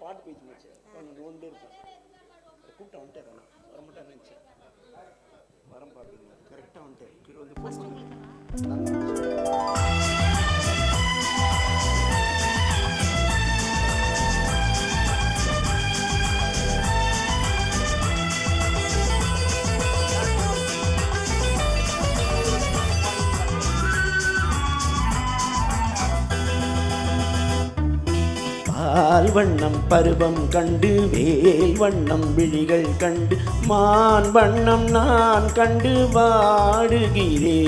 பாட்டு போயிடுச்சு மச்சு ஒன்று இருக்கும் கூப்பிட்டு வந்துட்டேன் நான் வரமாட்டேன்னு நினச்சேன் வரம் பார்ப்பீங்க கரெக்டாக வந்துட்டேன் கீழே வந்து பால் வண்ணம் பருவம் கண்டு வேல் வண்ணம் விழிகள் கண்டு மான் வண்ணம் நான் கண்டு வாடுகிறேன்.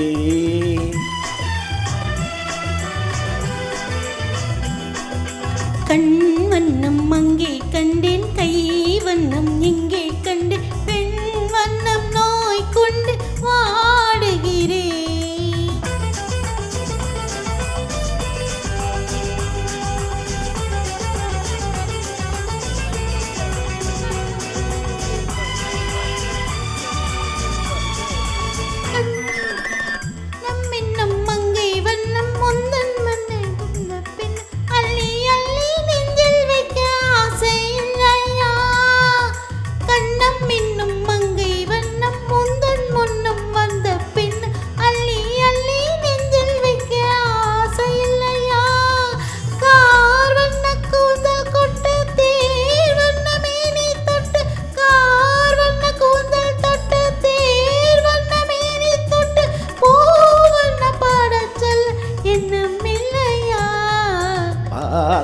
கண் வண்ணம் அங்கே கண்டேன் கை வண்ணம் இங்கே கண்டு பெண் வண்ணம் நோய் கொண்டு வாடுகிறேன்.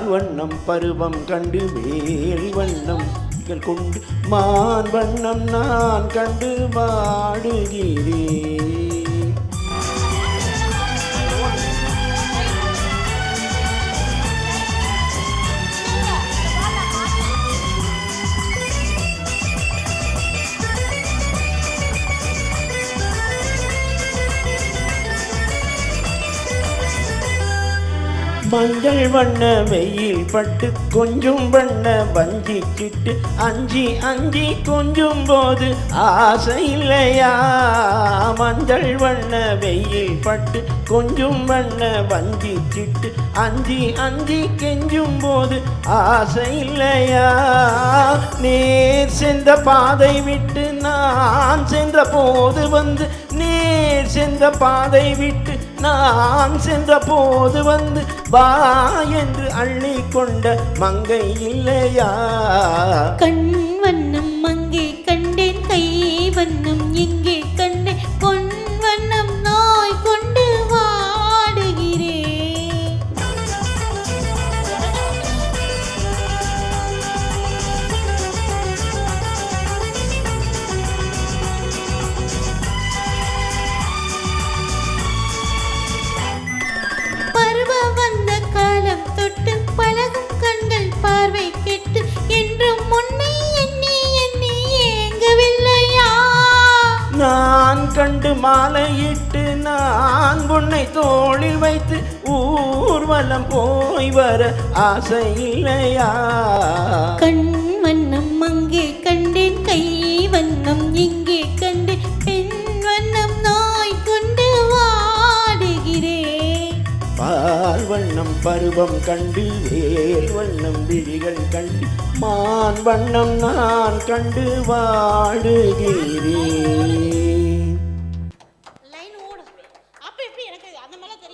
வண்ணம் பருவம் கண்டு வேல் வண்ணம் கொண்டு மான் வண்ணம் நான் கண்டு வாடுகிறேன். மஞ்சள் வண்ண வெயில் பட்டு கொஞ்சம் வண்ண வஞ்சி சிட்டு அஞ்சி அஞ்சி கொஞ்சம் போது ஆசை இல்லையா. மஞ்சள் வண்ண வெயில் பட்டு கொஞ்சம் வண்ண வஞ்சி சிட்டு அஞ்சி அஞ்சி கெஞ்சும் போது ஆசை இல்லையா. நேர் சென்ற பாதை விட்டு நான் சென்ற போது வந்து நேர் சென்ற பாதை விட்டு நான் சென்ற போது வந்து வா என்று அள்ளி கொண்ட மங்கை இல்லையா. கண் வண்ணம் அங்கே கண்டேன் கை வண்ணம் இங்கே கண்டேன் பொன் வண்ணம் நோய் கொண்டு வாடுகிறேன். பருவ வந்த காலம் தொட்டு பழகும் கண்கள் பார்வை கெட்டு என்றும் முன்னை எண்ணி எண்ணி ஏங்கவில்லையா. நான் கண்டு மாலையிட்டு நான் உன்னை தோளில் வைத்து ஊர்வலம் போய் வர ஆசை இல்லையா. கண் வண்ணம் அங்கே கண்டேன் கை வண்ணம் இங்கே கண்டேன் பெண் வண்ணம் நோய் கொண்டு வாடுகிறேன். பால் வண்ணம் பருவம் கண்டு வேல் வண்ணம் விழிகள் கண்டு மான் வண்ணம் நான் கண்டு வாடுகிறேன்.